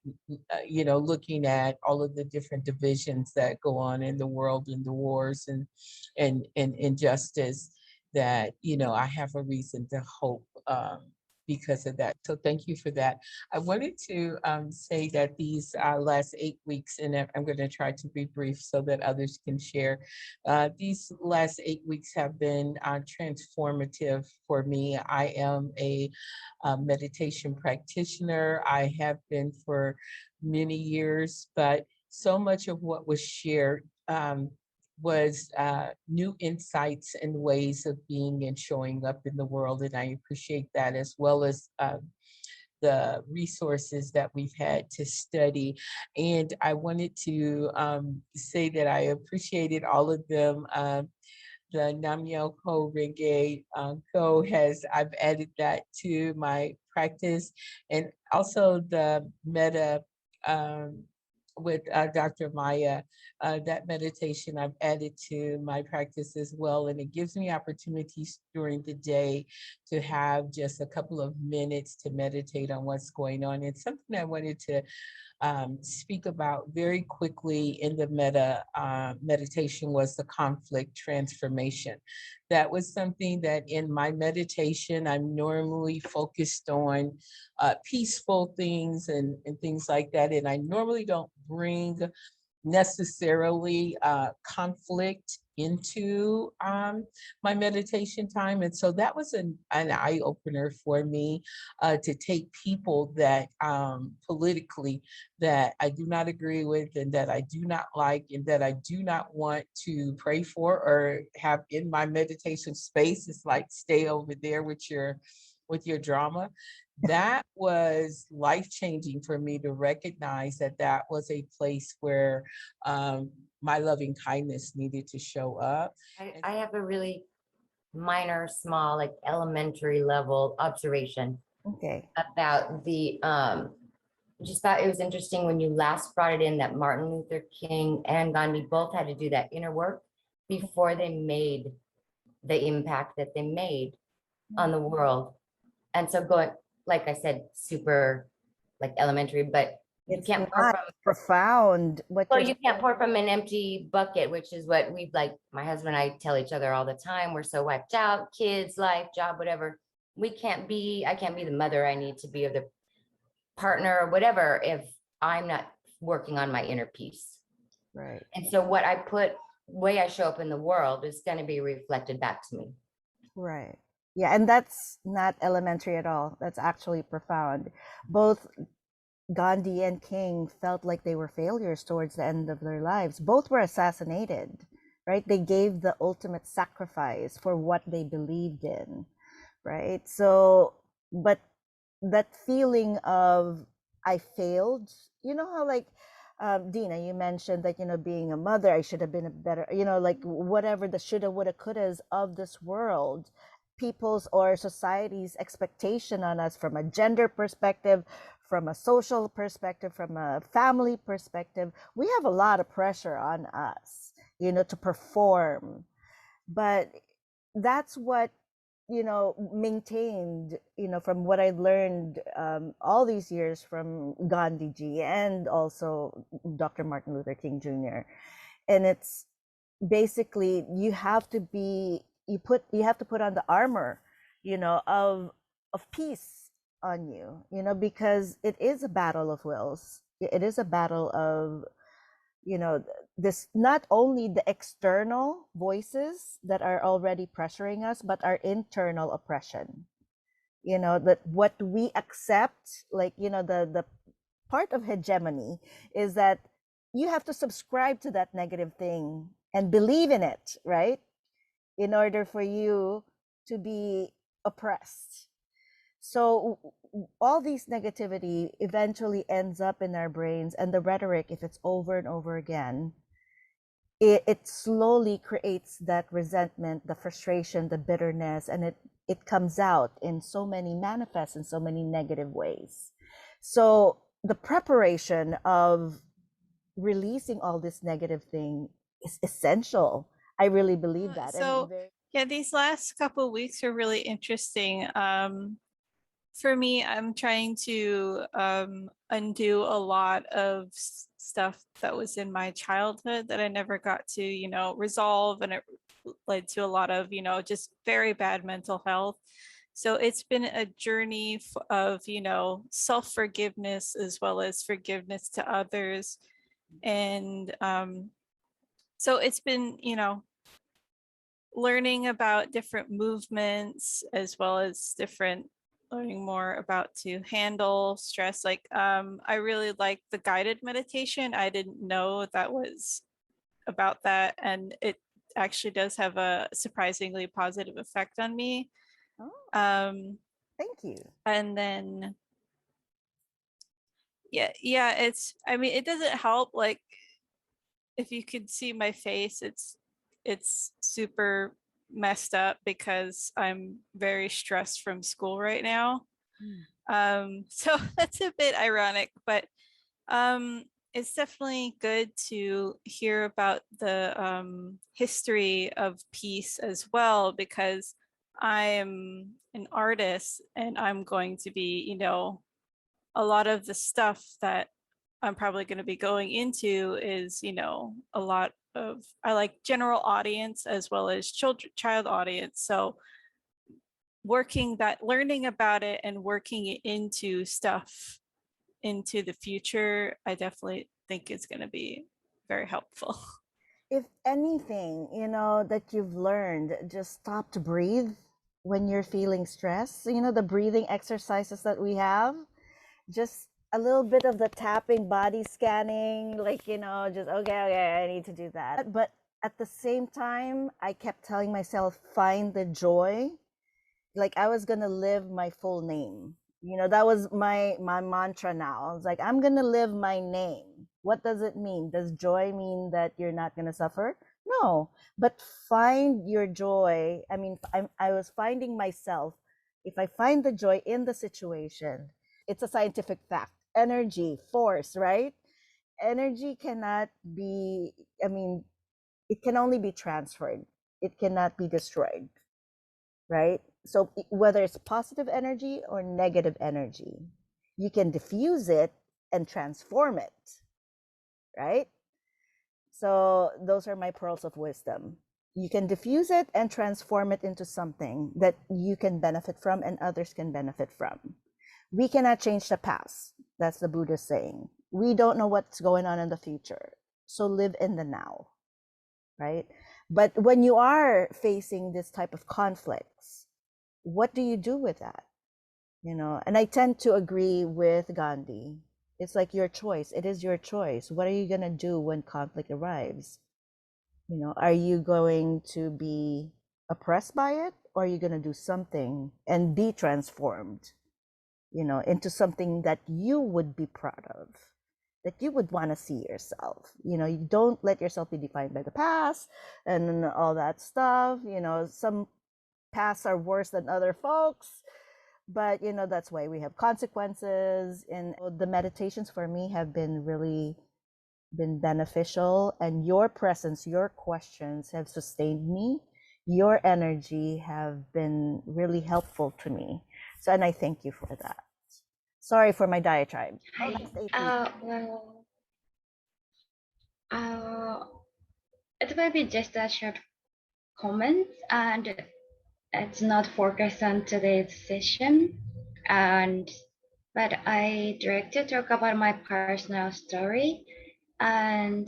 looking at all of the different divisions that go on in the world, and the wars and injustice, that, I have a reason to hope because of that. So thank you for that. I wanted to say that these last 8 weeks, and I'm going to try to be brief so that others can share. These last 8 weeks have been transformative for me. I am a meditation practitioner. I have been for many years, but so much of what was shared was new insights and ways of being and showing up in the world. And I appreciate that, as well as the resources that we've had to study. And I wanted to say that I appreciated all of them. The Namyo Ko Renge Ko I've added that to my practice. And also the Metta with Dr. Maya. That meditation I've added to my practice as well, and it gives me opportunities during the day to have just a couple of minutes to meditate on what's going on. It's something I wanted to speak about very quickly in the meditation was the conflict transformation. That was something that in my meditation, I'm normally focused on peaceful things and things like that. And I normally don't bring necessarily conflict into my meditation time. And so that was an eye opener for me to take people that politically that I do not agree with and that I do not like and that I do not want to pray for or have in my meditation space. It's like, stay over there with your drama. That was life-changing for me to recognize that that was a place where my loving kindness needed to show up. I have a really minor, small, like elementary level observation about the, just thought it was interesting when you last brought it in that Martin Luther King and Gandhi both had to do that inner work before they made the impact that they made on the world. And so going, like I said, super like elementary, but you can't pour from profound. Well, you can't pour from an empty bucket, which is what we like. My husband and I tell each other all the time. We're so wiped out, kids, life, job, whatever. I can't be the mother I need to be, or the partner or whatever, if I'm not working on my inner peace. Right. And so what I put, way I show up in the world is going to be reflected back to me. Right. Yeah, and that's not elementary at all. That's actually profound. Both Gandhi and King felt like they were failures towards the end of their lives. Both were assassinated, right? They gave the ultimate sacrifice for what they believed in, right? So, but that feeling of I failed, you know how like, Dina, you mentioned that, being a mother, I should have been a better, like whatever the shoulda, woulda, couldas of this world, people's or society's expectation on us from a gender perspective, from a social perspective, from a family perspective, we have a lot of pressure on us, to perform. But that's what, maintained, from what I learned all these years from Gandhi ji and also Dr. Martin Luther King Jr. And it's basically, you have to put on the armor, of peace on you, because it is a battle of wills. It is a battle of, this, not only the external voices that are already pressuring us, but our internal oppression, that what we accept, like, the part of hegemony is that you have to subscribe to that negative thing and believe in it, right? In order for you to be oppressed. So all these negativity eventually ends up in our brains, and the rhetoric, if it's over and over again, it slowly creates that resentment, the frustration, the bitterness, and it comes out in so many, manifests in so many negative ways. So the preparation of releasing all this negative thing is essential. I really believe that. So yeah, these last couple of weeks are really interesting. For me, I'm trying to undo a lot of stuff that was in my childhood that I never got to, resolve, and it led to a lot of, just very bad mental health. So it's been a journey of, self-forgiveness as well as forgiveness to others. And so it's been, learning about different movements as well as learning more about to handle stress. Like I really like the guided meditation. I didn't know that was about that, and it actually does have a surprisingly positive effect on me. Thank you. And then yeah, it doesn't help, like if you could see my face, it's super messed up because I'm very stressed from school right now. So that's a bit ironic, but it's definitely good to hear about the history of peace as well, because I am an artist and I'm going to be, you know, a lot of the stuff that I'm probably going to be going into is, you know, a lot of, I like general audience as well as child audience. So learning about it and working it into stuff into the future, I definitely think is going to be very helpful. If anything, you know, that you've learned, just stop to breathe when you're feeling stress. You know, the breathing exercises that we have, just a little bit of the tapping, body scanning, like, you know, just, okay, I need to do that. But at the same time, I kept telling myself, find the joy. Like I was going to live my full name. You know, that was my mantra now. I was like, I'm going to live my name. What does it mean? Does joy mean that you're not going to suffer? No, but find your joy. I mean, I was finding myself. If I find the joy in the situation, it's a scientific fact. Energy, force, right? Energy cannot be, I mean, it can only be transferred. It cannot be destroyed, right? So whether it's positive energy or negative energy, you can diffuse it and transform it, right? So those are my pearls of wisdom. You can diffuse it and transform it into something that you can benefit from and others can benefit from. We cannot change the past. That's the Buddha saying. We don't know what's going on in the future. So live in the now, right? But when you are facing this type of conflicts, what do you do with that? You know, and I tend to agree with Gandhi. It's like your choice. It is your choice. What are you going to do when conflict arrives? You know, are you going to be oppressed by it, or are you going to do something and be transformed, you know, into something that you would be proud of, that you would want to see yourself? You know, you don't let yourself be defined by the past and all that stuff. You know, some pasts are worse than other folks, but you know, that's why we have consequences. And the meditations for me have been really beneficial, and your presence, your questions have sustained me. Your energy have been really helpful to me. So, and I thank you for that. Sorry for my diatribe. It will be just a short comment, and it's not focused on today's session. But I direct to talk about my personal story. And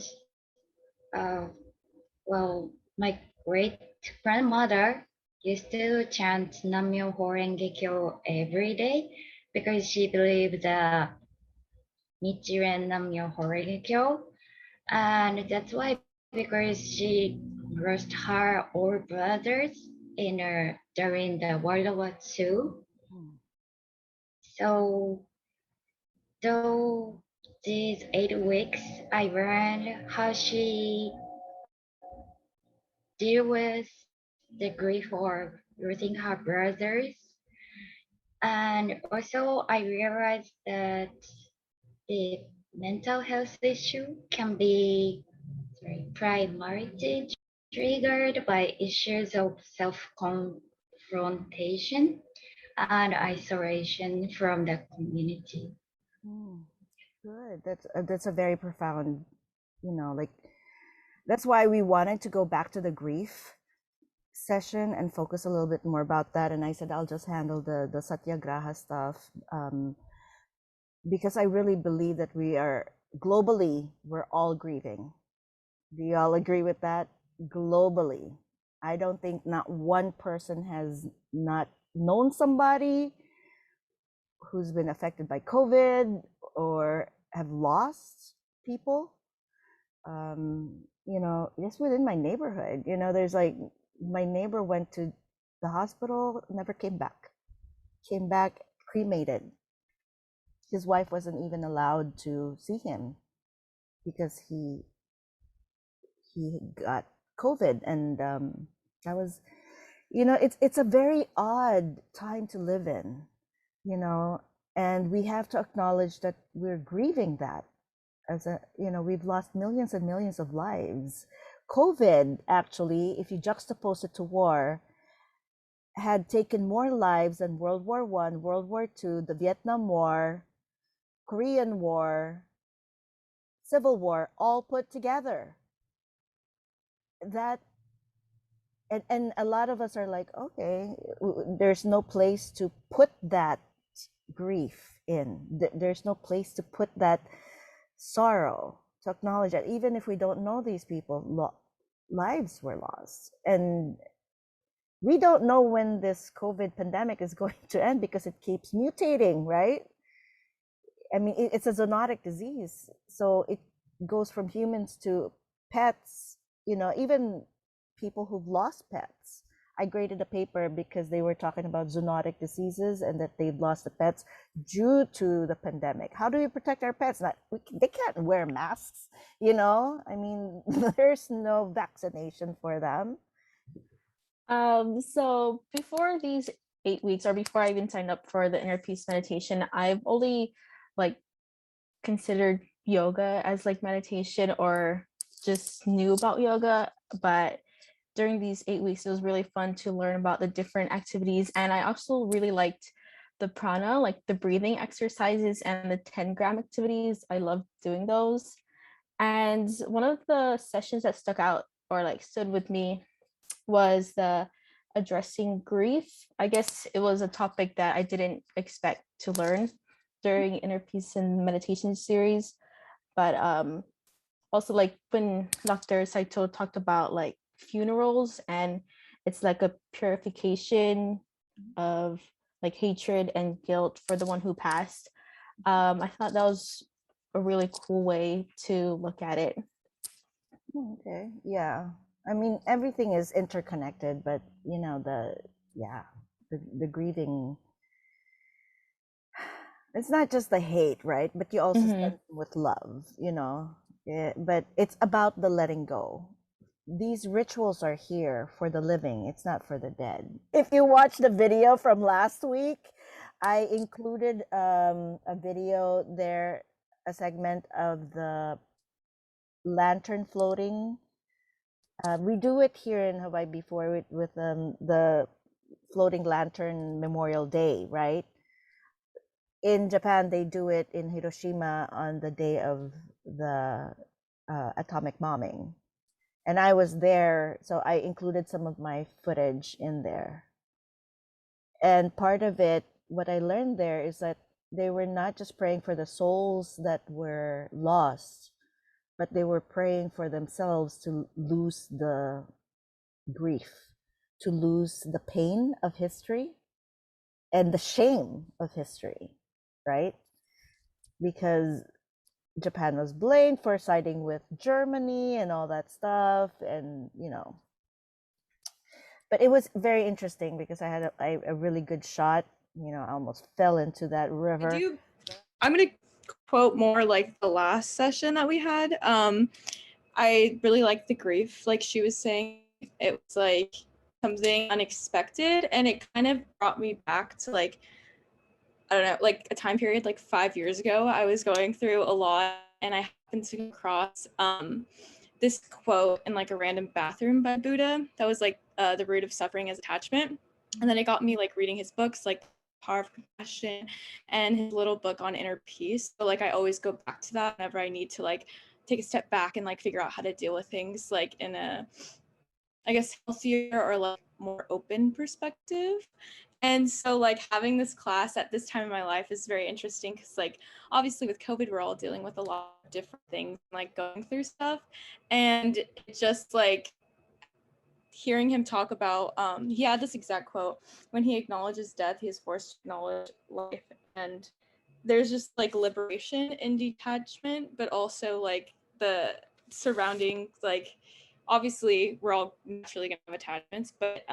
well, my great grandmother used to chant Nam-myoho Renge Kyo every day because she believed the Nichiren Nam-myoho Renge Kyo. And that's why, because she lost her older brothers during the World War II. So though these 8 weeks, I learned how she deal with the grief of losing her brothers. And also I realized that the mental health issue can be primarily triggered by issues of self-confrontation and isolation from the community. Good. That's a very profound, you know, like, that's why we wanted to go back to the grief session and focus a little bit more about that. And I said, I'll just handle the Satyagraha stuff, because I really believe that globally, we're all grieving. Do you all agree with that? Globally. I don't think not one person has not known somebody who's been affected by COVID or have lost people. You know, just within my neighborhood, you know, there's like, my neighbor went to the hospital, never came back cremated. His wife wasn't even allowed to see him because he got COVID. And that was, you know, it's a very odd time to live in, you know, and we have to acknowledge that we're grieving that. as a, you know, we've lost millions and millions of lives. COVID, actually, if you juxtapose it to war, had taken more lives than World War I, World War II, the Vietnam War, Korean War, Civil War, all put together. That, and a lot of us are like, okay, there's no place to put that grief in. There's no place to put that sorrow, to acknowledge that even if we don't know these people, lives were lost. And we don't know when this COVID pandemic is going to end because it keeps mutating, right? I mean, it's a zoonotic disease. So it goes from humans to pets, you know, even people who've lost pets. I graded a paper because they were talking about zoonotic diseases and that they've lost the pets due to the pandemic. How do we protect our pets? They can't wear masks, you know? I mean, there's no vaccination for them. So before these 8 weeks, or before I even signed up for the inner peace meditation, I've only like considered yoga as like meditation or just knew about yoga. But during these 8 weeks, it was really fun to learn about the different activities. And I also really liked the prana, like the breathing exercises and the 10-gram activities. I loved doing those. And one of the sessions that stuck out or like stood with me was the addressing grief. I guess it was a topic that I didn't expect to learn during Inner Peace and Meditation series. But also like when Dr. Saito talked about like funerals, and it's like a purification of like hatred and guilt for the one who passed. I thought that was a really cool way to look at it. Okay, yeah. I mean, everything is interconnected, but you know, the grieving, it's not just the hate, right? But you also spend with love, you know. But it's about the letting go. These rituals are here for the living. It's not for the dead. If you watch the video from last week, I included a video there, a segment of the lantern floating. We do it here in Hawaii before with the floating lantern Memorial Day, right? In Japan, they do it in Hiroshima on the day of the atomic bombing. And I was there, so I included some of my footage in there. And part of it, what I learned there is that they were not just praying for the souls that were lost, but they were praying for themselves to lose the grief, to lose the pain of history and the shame of history, right? Because Japan was blamed for siding with Germany and all that stuff, and you know. But it was very interesting because I had a really good shot. You know, I almost fell into that river. I'm going to quote more like the last session that we had. I really liked the grief. Like she was saying, it was like something unexpected, and it kind of brought me back to like, I don't know, like a time period like 5 years ago. I was going through a lot, and I happened to come across this quote in like a random bathroom by Buddha that was like the root of suffering is attachment. And then it got me like reading his books, like Power of Compassion and his little book on inner peace. So like I always go back to that whenever I need to like take a step back and like figure out how to deal with things like in a, I guess, healthier or like more open perspective. And so like having this class at this time in my life is very interesting because like obviously with COVID, we're all dealing with a lot of different things, like going through stuff. And it just like hearing him talk about, he had this exact quote, when he acknowledges death, he is forced to acknowledge life. And there's just like liberation in detachment, but also like the surroundings, like obviously we're all naturally gonna have attachments, but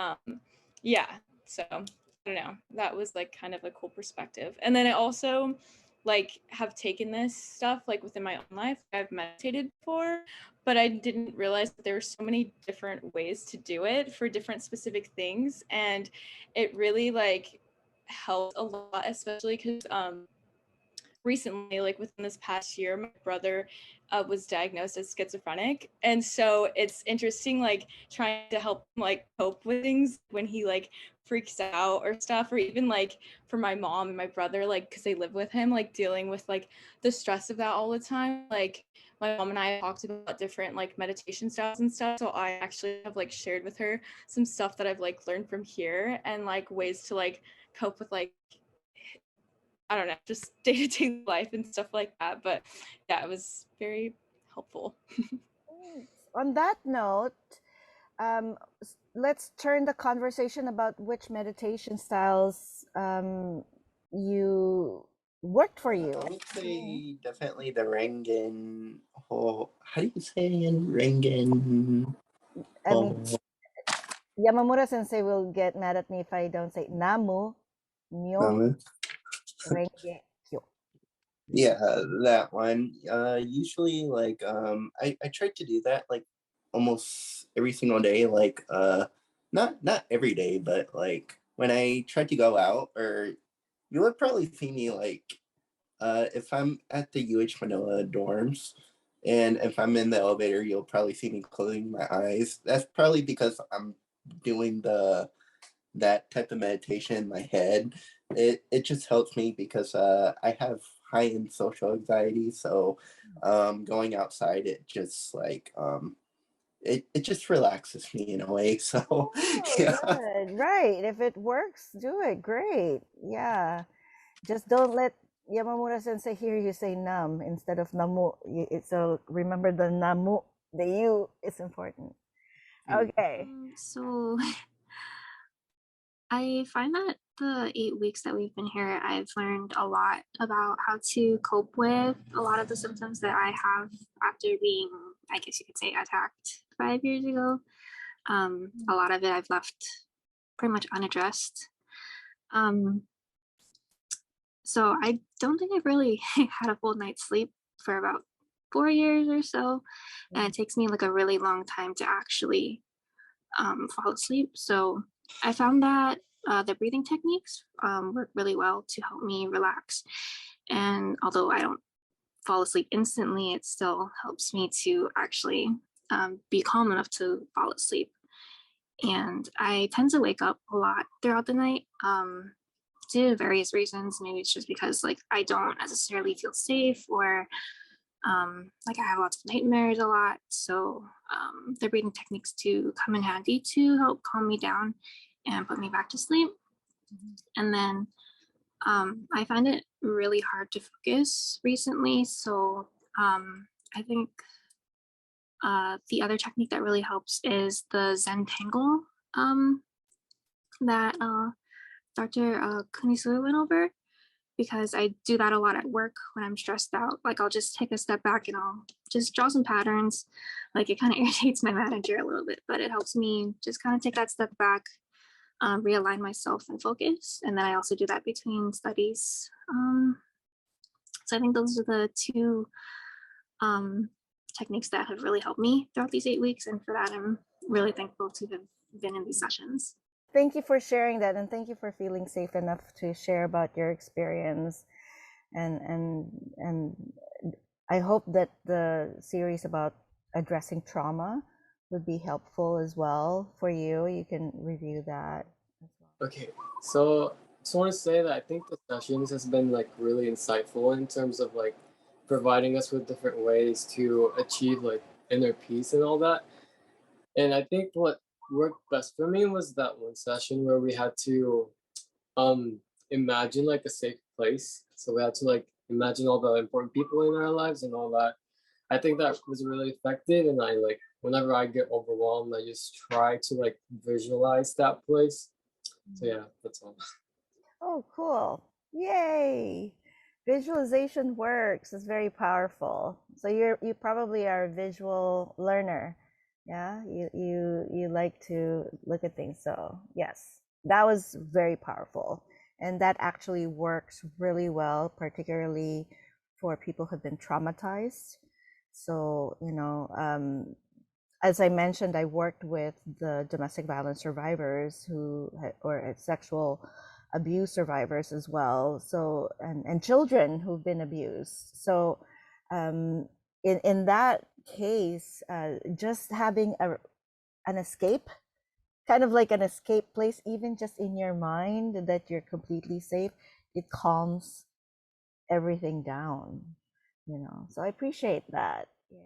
yeah, so I don't know, that was like kind of a cool perspective. And then I also like have taken this stuff like within my own life. I've meditated before, but I didn't realize that there were so many different ways to do it for different specific things. And it really like helped a lot, especially because recently, like within this past year, my brother was diagnosed as schizophrenic. And so it's interesting, like trying to help him like cope with things when he like freaks out or stuff, or even like for my mom and my brother, like, cause they live with him, like dealing with like the stress of that all the time. Like my mom and I talked about different like meditation styles and stuff. So I actually have like shared with her some stuff that I've like learned from here and like ways to like cope with like, I don't know, just day-to-day life and stuff like that. But yeah, it was very helpful. On that note, let's turn the conversation about which meditation styles you worked for you. I would say definitely the Rengen. Oh, how do you say it again? Rengen. I mean, Yamamura Sensei will get mad at me if I don't say Namu Myoho Renge Kyo. Yeah, that one. Usually like I try to do that like almost every single day, like not every day, but like when I try to go out, or you would probably see me like if I'm at the UH Mānoa dorms, and if I'm in the elevator, you'll probably see me closing my eyes. That's probably because I'm doing that type of meditation in my head. It just helps me because I have high-end social anxiety, so going outside, it just like it just relaxes me in a way. So yeah. Good. Right. If it works, do it. Great. Yeah. Just don't let Yamamura Sensei hear you say nam instead of namu. So remember the namu, the you is important. Okay. So I find that the 8 weeks that we've been here, I've learned a lot about how to cope with a lot of the symptoms that I have after being, I guess you could say, attacked 5 years ago. A lot of it I've left pretty much unaddressed. So I don't think I've really had a full night's sleep for about 4 years or so. And it takes me like a really long time to actually fall asleep. So I found that the breathing techniques work really well to help me relax. And although I don't fall asleep instantly, it still helps me to actually be calm enough to fall asleep. And I tend to wake up a lot throughout the night due to various reasons. Maybe it's just because like I don't necessarily feel safe, or like I have lots of nightmares a lot. So the breathing techniques do come in handy to help calm me down and put me back to sleep. And then I find it really hard to focus recently. So I think the other technique that really helps is the Zen Tangle that Dr. Kunisue went over, because I do that a lot at work when I'm stressed out. Like I'll just take a step back and I'll just draw some patterns. Like it kind of irritates my manager a little bit, but it helps me just kind of take that step back, realign myself and focus. And then I also do that between studies. So I think those are the two techniques that have really helped me throughout these 8 weeks. And for that, I'm really thankful to have been in these sessions. Thank you for sharing that, and thank you for feeling safe enough to share about your experience. And I hope that the series about addressing trauma would be helpful as well for you. You can review that as well. Okay, so I just want to say that I think the sessions has been like really insightful in terms of like providing us with different ways to achieve like inner peace and all that. And I think what worked best for me was that one session where we had to imagine like a safe place. So we had to like imagine all the important people in our lives and all that. I think that was really effective, and I like whenever I get overwhelmed, I just try to like visualize that place. So yeah, that's all. Oh, cool. Yay. Visualization works. It's very powerful. So you probably are a visual learner. Yeah, you like to look at things. So yes, that was very powerful, and that actually works really well, particularly for people who've been traumatized. So as I mentioned, I worked with the domestic violence survivors or sexual abuse survivors as well. So and children who've been abused. So in that case, just having an escape, kind of like an escape place, even just in your mind that you're completely safe, it calms everything down, you know. So I appreciate that. Yeah.